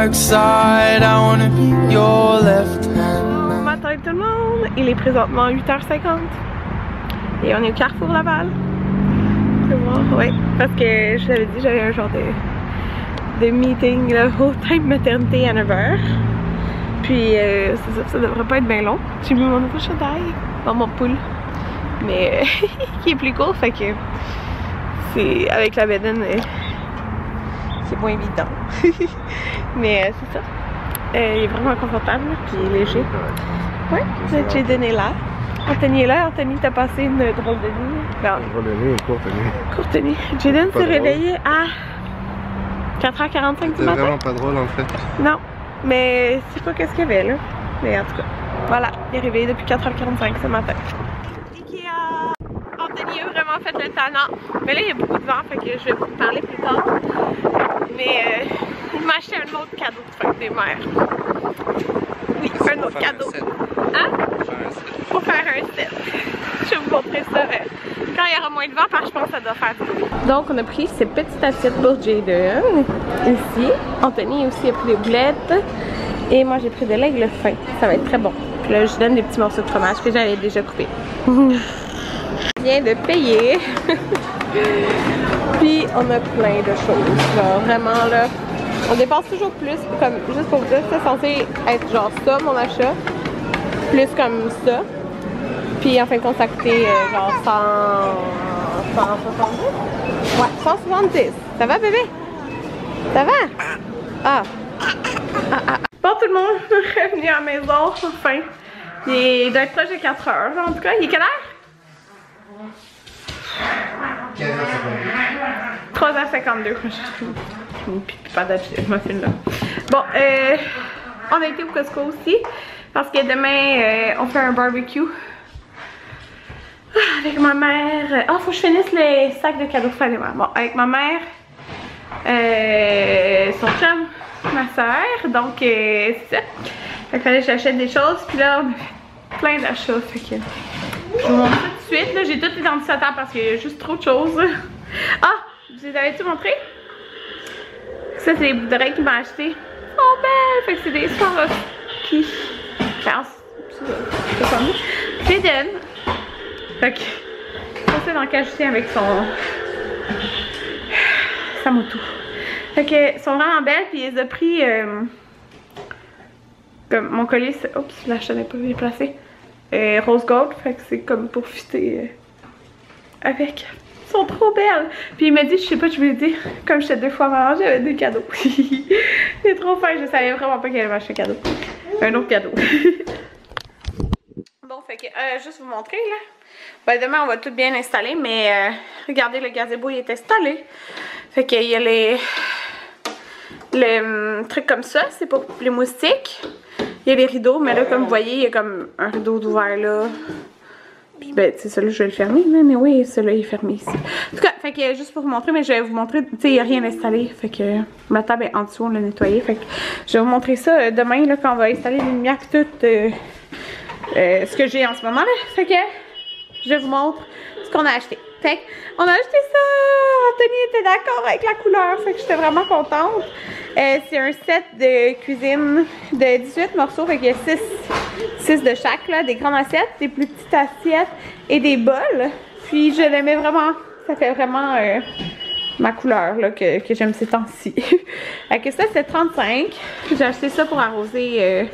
dark side. I wanna be your left hand. Bon matin tout le monde, il est présentement 8h50 et on est au Carrefour Laval. Tu vois, ouais, parce que je l'avais dit, j'avais un genre de meeting là, au time maternité à 9h. Puis c'est ça, ça devrait pas être bien long. J'ai mis mon nouveau chandail dans mon pool, mais qui est plus court, fait que c'est avec la bedaine, c'est moins évident. Mais c'est ça. Il est vraiment confortable, puis léger. Ouais, Jaden est là. Anthony est là. Anthony, t'as passé une drôle de nuit. Drôle de nuit ou courte nuit? Courte nuit. Jaden s'est réveillé à 4h45 du matin. C'est vraiment pas drôle en fait. Non, mais c'est pas qu'est-ce qu'il y avait là. Mais en tout cas, voilà, il est réveillé depuis 4h45 ce matin. Ikea! Anthony a vraiment fait le tannant. Mais là, il y a beaucoup de vent, fait que je vais vous parler plus tard. Mais il m'a acheté un autre cadeau de fête des mères. Oui, un autre cadeau. Hein? Pour faire un set. Je vais vous montrer ça quand il y aura moins de vent, parce que je pense que ça doit faire du bruit. Donc, on a pris ces petites assiettes pour Jaden. Ici. Anthony aussi a pris des boulettes. Et moi, j'ai pris de l'aigle fin. Ça va être très bon. Puis là, je donne des petits morceaux de fromage que j'avais déjà coupés. Je viens de payer. Puis, on a plein de choses. Genre, vraiment là. On dépense toujours plus, comme juste pour vous dire, c'est censé être genre ça mon achat, plus comme ça. Puis en fin de compte, ça a coûté genre 170. Ouais, 170. Ça va bébé? Ça va? Ah. Bon tout le monde, je suis revenue à la maison, enfin. Il doit être proche de 4 heures, en tout cas. Il est quelle heure? 3h52. Pas d'acheter, je me filme là. Bon, on a été au Costco aussi parce que demain on fait un barbecue avec ma mère. Oh, faut que je finisse les sacs de cadeaux familiaux. Bon, avec ma mère, son chum, ma soeur. Donc, c'est ça. Fait qu'il fallait que j'achète des choses. Puis là, on a fait plein d'achats. Fait que je vous montre tout de suite. Là, j'ai tout identifié parce qu'il y a juste trop de choses. Ah, je les avais-tu montré? Ça, c'est les bouts d'oreilles qu'il m'a acheté. Oh, belle! Fait que c'est des Swarovski. C'est comme Jaden. Fait que ça, c'est dans le cacheté avec sa moto. Fait que sont vraiment belles. Puis ils ont pris comme mon collier. Oups, la chaîne n'est pas bien placée. Rose gold. Fait que c'est comme pour fitter avec. Ils sont trop belles. Puis il m'a dit, je sais pas, je lui ai dit, comme j'étais 2 fois maman, j'avais des cadeaux. C'est trop fin, je savais vraiment pas qu'elle avait acheté un cadeau. Un autre cadeau. Bon, fait que, juste vous montrer là. Ben, demain on va tout bien installer, mais regardez, le gazebo il est installé. Fait qu'il y a les trucs comme ça, c'est pour les moustiques. Il y a les rideaux, mais là comme vous voyez, il y a comme un rideau d'ouvert là. Puis ben, tu sais, celui-là, je vais le fermer, mais oui, celui-là, il est fermé ici. En tout cas, fait que juste pour vous montrer, mais je vais vous montrer, tu sais, il n'y a rien installé. Fait que ma table est en dessous, on l'a nettoyée. Fait que je vais vous montrer ça demain, là, quand on va installer les lumières et tout, ce que j'ai en ce moment, là. Fait que je vous montre ce qu'on a acheté. Fait qu'on a acheté ça! Anthony était d'accord avec la couleur, fait que j'étais vraiment contente. C'est un set de cuisine de 18 morceaux, fait qu'il y a 6 de chaque, là, des grandes assiettes, des plus petites assiettes et des bols. Puis je l'aimais vraiment, ça fait vraiment ma couleur là, que j'aime ces temps-ci. Fait que ça c'est 35. J'ai acheté ça pour arroser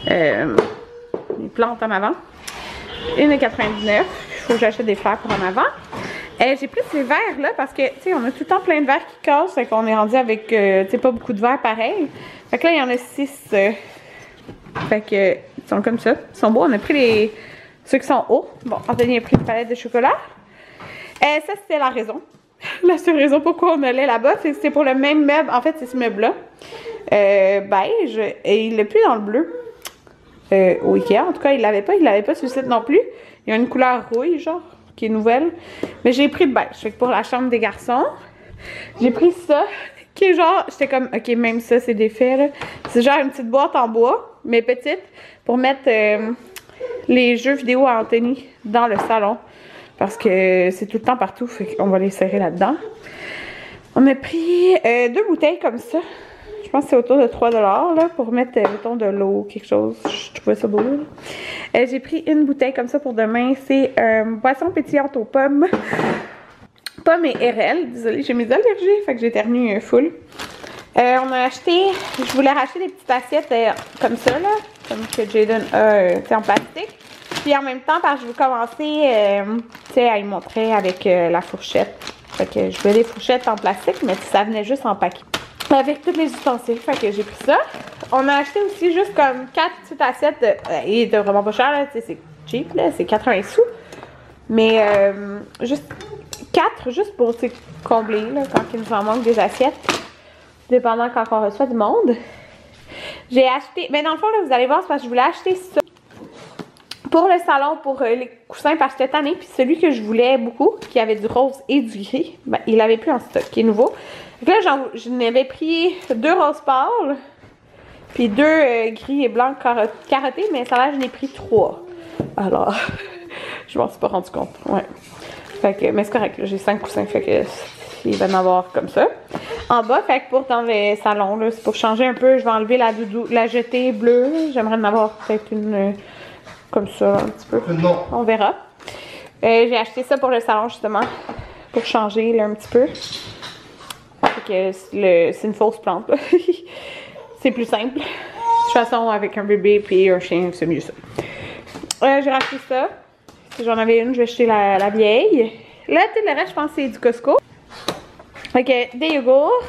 les plantes en avant. 1,99. Il faut que j'achète des fleurs pour en avant. J'ai pris ces verres là parce que, tu sais, on a tout le temps plein de verres qui cassent. Fait qu'on est rendu avec, tu sais, pas beaucoup de verres pareil. Fait que là, il y en a 6. Fait que, ils sont comme ça. Ils sont beaux. On a pris ceux qui sont hauts. Bon, Anthony a pris une palette de chocolat. Ça, c'était la raison. La seule raison pourquoi on allait là-bas, c'est que c'est pour le même meuble. En fait, c'est ce meuble-là. Beige. Et il n'est plus dans le bleu. Au Ikea. En tout cas, il l'avait pas. Il l'avait pas sur le site non plus. Il y a une couleur rouille, genre, qui est nouvelle. Mais j'ai pris le beige. Fait que pour la chambre des garçons, j'ai pris ça. Qui est genre, j'étais comme, ok, même ça, c'est défait, là. C'est genre une petite boîte en bois, mais petite, pour mettre les jeux vidéo à Anthony dans le salon. Parce que c'est tout le temps partout, fait qu'on va les serrer là-dedans. On a pris 2 bouteilles comme ça. Je pense que c'est autour de 3$ là, pour mettre, mettons, de l'eau, quelque chose. Je trouvais ça beau. J'ai pris une bouteille comme ça pour demain. C'est boisson pétillante aux pommes. Pommes et RL. Désolée, j'ai mes allergies, fait que j'éternue full. On a acheté, je voulais racheter des petites assiettes comme ça, là, comme que Jaden a en plastique. Puis en même temps, parce que je veux commencer à y montrer avec la fourchette. Fait que je voulais des fourchettes en plastique, mais ça venait juste en paquet. Avec tous les ustensiles, fait que j'ai pris ça. On a acheté aussi juste comme 4 petites assiettes. Il était vraiment pas cher, là, c'est cheap, là, c'est 80 sous. Mais juste 4, juste pour combler, là, quand il nous en manque des assiettes. Dépendant quand on reçoit du monde. J'ai acheté, mais dans le fond, là, vous allez voir, c'est parce que je voulais acheter ça pour le salon, pour les coussins, parce que cette année, puis celui que je voulais beaucoup, qui avait du rose et du gris, ben, il l'avait plus en stock, qui est nouveau. Donc là, je n'avais pris 2 roses pâles, puis 2 gris et blancs carottés, mais ça là, je n'ai pris 3. Alors, je m'en suis pas rendu compte. Ouais. Fait que, mais c'est correct, j'ai 5 coussins, fait que il va en avoir comme ça. En bas, fait que pour dans le salon, là, c'est pour changer un peu, je vais enlever la jetée bleue. J'aimerais en avoir peut-être une comme ça, un petit peu. Non. On verra. J'ai acheté ça pour le salon, justement, pour changer là, un petit peu. Fait que c'est une fausse plante, là. C'est plus simple. De toute façon, avec un bébé puis un chien, c'est mieux ça. J'ai racheté ça. Si j'en avais une, je vais acheter la vieille. Là, tout le reste, je pense que c'est du Costco. Fait que des yogourts.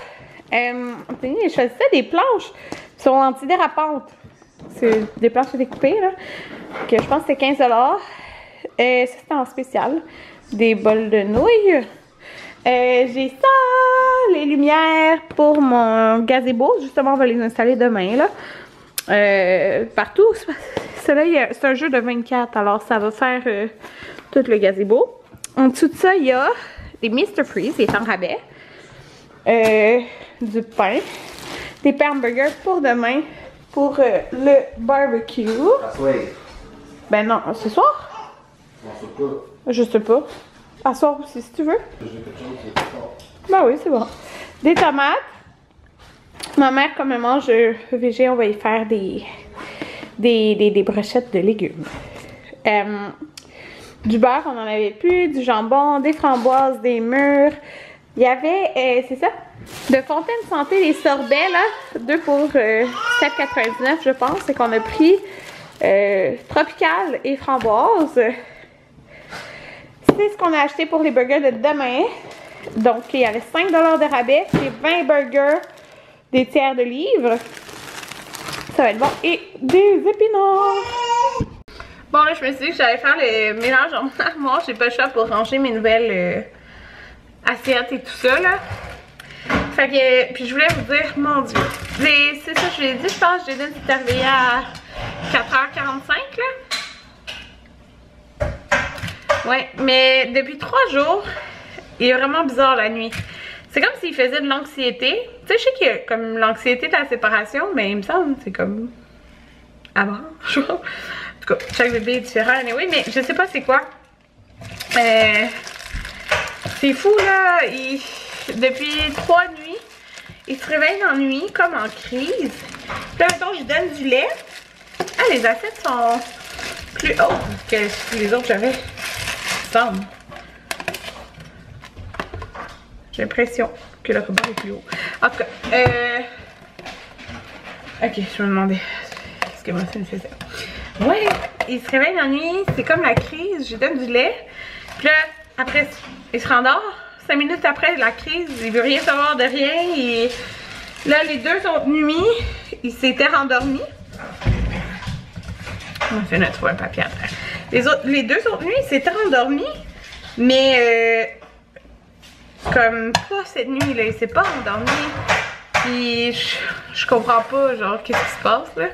Je choisissais des planches qui sont antidérapantes. C'est des planches découpées, là. Que je pense que c'est 15$. Ça, c'était en spécial. Des bols de nouilles. J'ai ça, les lumières pour mon gazebo. Justement, on va les installer demain, là. Partout. Celui-là, c'est un jeu de 24, alors ça va faire tout le gazebo. En dessous de ça, il y a des Mr. Freeze, il est en rabais. Du pain. Des pains hamburgers pour demain. Pour le barbecue. À soir. Ben non, ce soir? Non, c'est pas. Je sais pas. À soir aussi, si tu veux. J'ai quelque chose qui est fort. Ben oui, c'est bon. Des tomates. Ma mère, comme elle mange végé, on va y faire des brochettes de légumes. Du beurre, on en avait plus. Du jambon, des framboises, des mûres. Il y avait, c'est ça, de Fontaine Santé, les sorbets, là. 2 pour 7,99, je pense. C'est qu'on a pris tropical et framboise. C'est ce qu'on a acheté pour les burgers de demain. Donc, il y avait 5$ de rabais. C'est 20 burgers, des tiers de livre. Ça va être bon. Et des épinards. Bon, là, je me suis dit que j'allais faire le mélange dans mon armoire. J'ai pas le choix pour ranger mes nouvelles assiettes et tout ça, là. Fait que, puis je voulais vous dire, mon Dieu. C'est ça, je l'ai dit, je pense que j'ai dit c'est arrivé à 4h45, là. Ouais, mais depuis 3 jours, il est vraiment bizarre la nuit. C'est comme s'il faisait de l'anxiété. Tu sais, je sais qu'il y a comme l'anxiété de la séparation, mais il me semble c'est comme avant, je vois. En tout cas, chaque bébé est différent, anyway, mais je sais pas c'est quoi. C'est fou, là. Depuis 3 nuits, il se réveille dans la nuit, comme en crise. Puis là, mettons, je donne du lait. Ah, les assiettes sont plus hautes que les autres que j'avais. Semble. J'ai l'impression que le rebord est plus haut. En tout cas, ok, je me demandais ce que ma fille faisait. Ouais, il se réveille la nuit, c'est comme la crise, je lui donne du lait. Puis là, après, il se rendort. 5 minutes après la crise, il veut rien savoir de rien. Et là, les 2 autres nuits, il s'était rendormi. On va faire trouver un papier après. Les 2 autres nuits, il s'était rendormi. Mais comme pas cette nuit, là, il s'est pas endormi. Puis je comprends pas, genre, qu'est-ce qui se passe, là.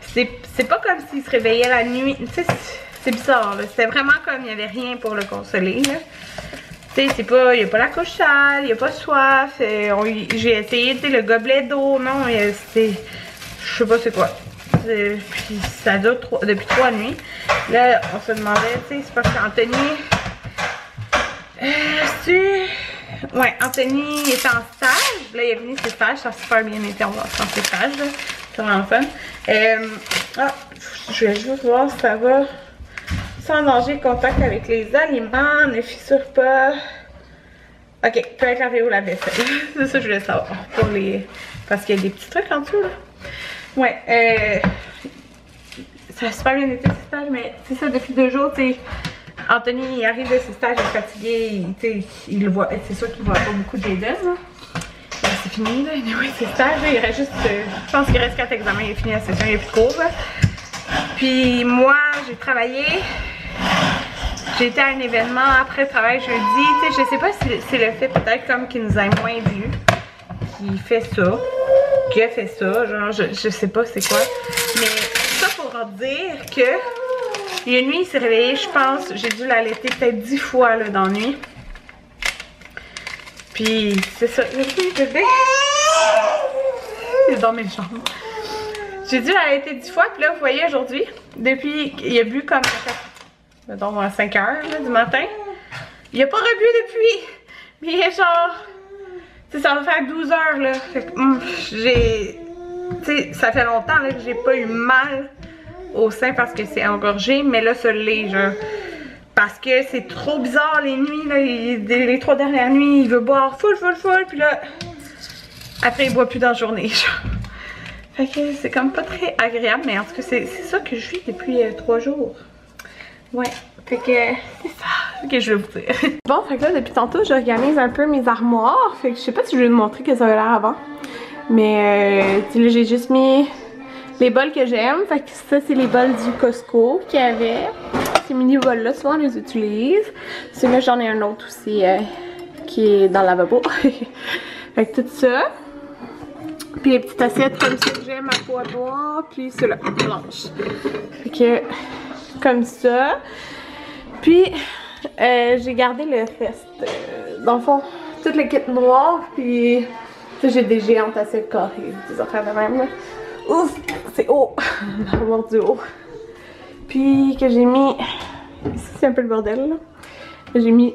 C'est pas comme s'il se réveillait la nuit. Tu sais, c'est bizarre, là. C'était vraiment comme il y avait rien pour le consoler, là. Tu sais, c'est pas, il y a pas la couche sale, il y a pas soif. J'ai essayé, tu sais, le gobelet d'eau, non, c'était, je sais pas c'est quoi. Puis ça dure depuis 3 nuits. Là, on se demandait, tu sais, c'est parce qu'Anthony, ouais, Anthony était en stage. Là, il est venu ses stages. Ça a super bien été en ses stages. C'est vraiment fun. Je vais juste voir si ça va. Sans danger, contact avec les aliments. Ne fissure pas. Ok, peut être lavé ou la vaisselle. C'est ça que je voulais savoir. Pour les... Parce qu'il y a des petits trucs en dessous, là. Ouais, ça a super bien été ses stages, mais c'est ça, depuis 2 jours, tu sais. Anthony, il arrive de ses stages, il est fatigué, il le voit, c'est sûr qu'il voit pas beaucoup de Jaden, là. C'est fini, là, anyway, ses stages, là, il reste juste, je pense qu'il reste 4 examens, il est fini la session, il n'y a plus de cours, là. Puis moi, j'ai travaillé, j'ai été à un événement après le travail jeudi, tu sais, je sais pas si c'est le fait peut-être comme qu'il nous a moins vus, qu'il fait ça, qu'il a fait ça, genre, je sais pas c'est quoi, mais ça pour dire que il y a une nuit, il s'est réveillé, je pense, j'ai dû l'allaiter peut-être 10 fois là, dans la nuit. Puis c'est ça, il est dans mes chambres. J'ai dû l'allaiter 10 fois, puis là, vous voyez aujourd'hui, depuis qu'il a bu comme, mettons à 5 h là, du matin, il a pas rebu depuis. Mais il est genre, tu sais, ça va faire 12 heures là. Fait que, tu sais, ça fait longtemps là, que j'ai pas eu mal au sein parce que c'est engorgé, mais là, ça l'est, genre. Parce que c'est trop bizarre les nuits, là, les 3 dernières nuits, il veut boire full, puis là, après il boit plus dans la journée, genre. Fait que c'est comme pas très agréable, mais en tout cas, c'est ça que je vis depuis 3 jours. Ouais, fait que c'est ça que je veux vous dire. Bon, fait que là, depuis tantôt, j'organise un peu mes armoires, fait que je sais pas si je vais vous montrer que ça avait l'air avant. Mais, là, j'ai juste mis les bols que j'aime, fait que ça c'est les bols du Costco qu'il y avait. Ces mini bols là, souvent on les utilise. Celui-là j'en ai un autre aussi qui est dans le lavabo. Fait que tout ça. Puis les petites assiettes comme ça que j'aime à peau à boire. Puis ceux-là, blanches. Fait que comme ça. Puis j'ai gardé le reste. Dans le fond, toute l'équipe noire. Puis j'ai des géantes assiettes carrées, des affaires de même là. Ouf, c'est haut, avoir du haut. Puis que j'ai mis, ici c'est un peu le bordel là. J'ai mis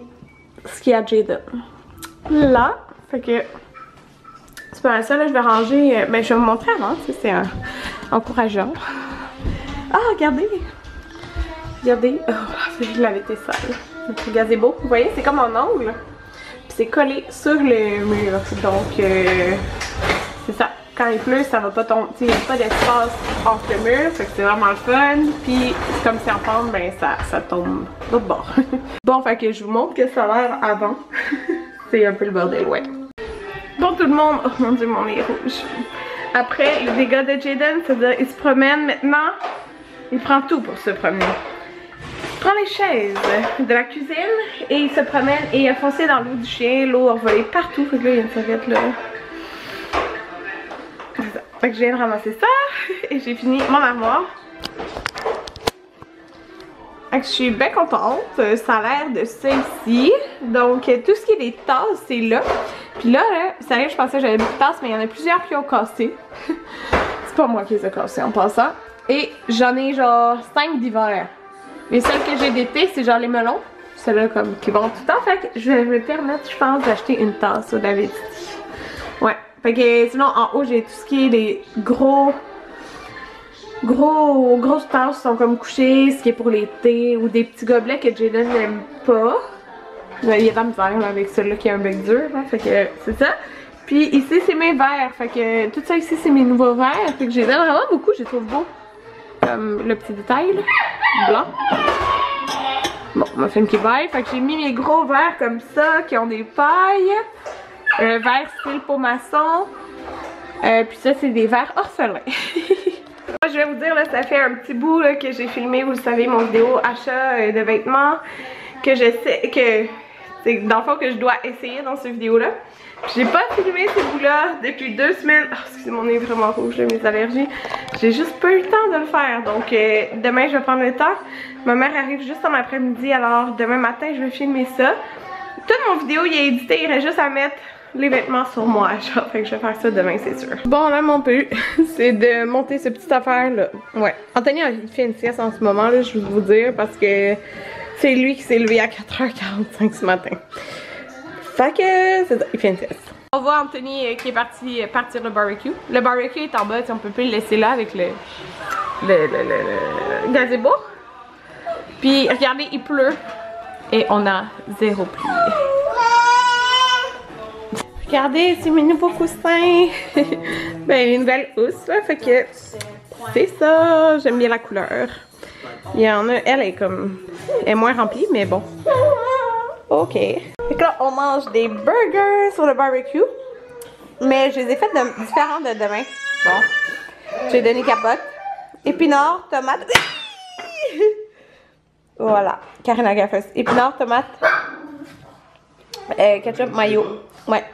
ce qu'il y a à Jaden. Là, fait que c'est pas mal ça là, je vais ranger, ben je vais vous montrer avant, tu sais, c'est encourageant. Ah, regardez! Regardez, oh, je l'avais été sale. Le gazebo, vous voyez, c'est comme en angle. Puis c'est collé sur le mur, donc c'est ça. Quand il pleut, ça va pas tomber, il n'y a pas d'espace entre le mur, fait que c'est vraiment le fun. Puis comme c'est en pente, ben ça tombe de l'autre bord. Bon, fait que je vous montre que ça a l'air avant. C'est un peu le bordel, ouais. Bon tout le monde, oh mon dieu, mon nez rouge. Après le dégât de Jaden, c'est-à-dire il se promène maintenant, il prend tout pour se promener. Il prend les chaises de la cuisine et il se promène et il a foncé dans l'eau du chien, l'eau a volé partout, fait que là il y a une serviette là. Fait que je viens de ramasser ça et j'ai fini mon armoire. Fait que je suis bien contente, ça a l'air de ça ici. Donc tout ce qui est des tasses c'est là. Puis là, sérieux, je pensais que j'avais beaucoup de tasses mais il y en a plusieurs qui ont cassé. C'est pas moi qui les ai cassées en passant. Et j'en ai genre 5 d'hiver. Les seules que j'ai d'été c'est genre les melons. Celles-là comme qui vont tout le temps. Fait que je vais me permettre je pense d'acheter une tasse au David. Ouais. Fait que sinon en haut j'ai tout ce qui est des grosses tasses qui sont comme couchées, ce qui est pour l'été, ou des petits gobelets que Jaden n'aime pas. Il y a de la misère là, avec celui-là qui a un bec dur, hein, fait que c'est ça. Puis ici c'est mes verres, fait que tout ça ici c'est mes nouveaux verres, fait que je les aime vraiment beaucoup, je les trouve beaux. Comme le petit détail là, blanc. Bon, ma femme qui vaille, fait que j'ai mis mes gros verres comme ça, qui ont des pailles. Verre style peau maçon. Puis ça, c'est des verres orphelins. Moi, je vais vous dire, là, ça fait un petit bout là, que j'ai filmé, vous le savez, mon vidéo achat de vêtements. Que je sais que c'est dans le fond que je dois essayer dans cette vidéo-là. J'ai pas filmé ces bouts-là depuis 2 semaines. Oh, excusez, mon nez est vraiment rouge, là, mes allergies. J'ai juste pas eu le temps de le faire. Donc, demain, je vais prendre le temps. Ma mère arrive juste en après-midi, alors demain matin, je vais filmer ça. Toute mon vidéo, il est édité, il reste juste à mettre les vêtements sur moi, genre, fait que je vais faire ça demain, c'est sûr. Bon, là, mon but, c'est de monter cette petite affaire-là. Ouais. Anthony a fait une sieste en ce moment, là, je vais vous dire, parce que c'est lui qui s'est levé à 4h45 ce matin. Fait que c'est ça, il fait une sieste. On voit Anthony qui est parti partir le barbecue. Le barbecue est en bas, on peut plus le laisser là avec le gazebo. Puis regardez, il pleut et on a 0 pluie. Regardez, c'est mes nouveaux coussins. Ben, les nouvelles housses, là, fait que c'est ça. J'aime bien la couleur. Il y en a, elle est moins remplie, mais bon. Ok. Fait que là, on mange des burgers sur le barbecue. Mais je les ai faites différents de demain. Bon. J'ai donné capote, épinards, tomates. Voilà. Karina Gaffes. Épinards, tomates, ketchup, mayo. Ouais.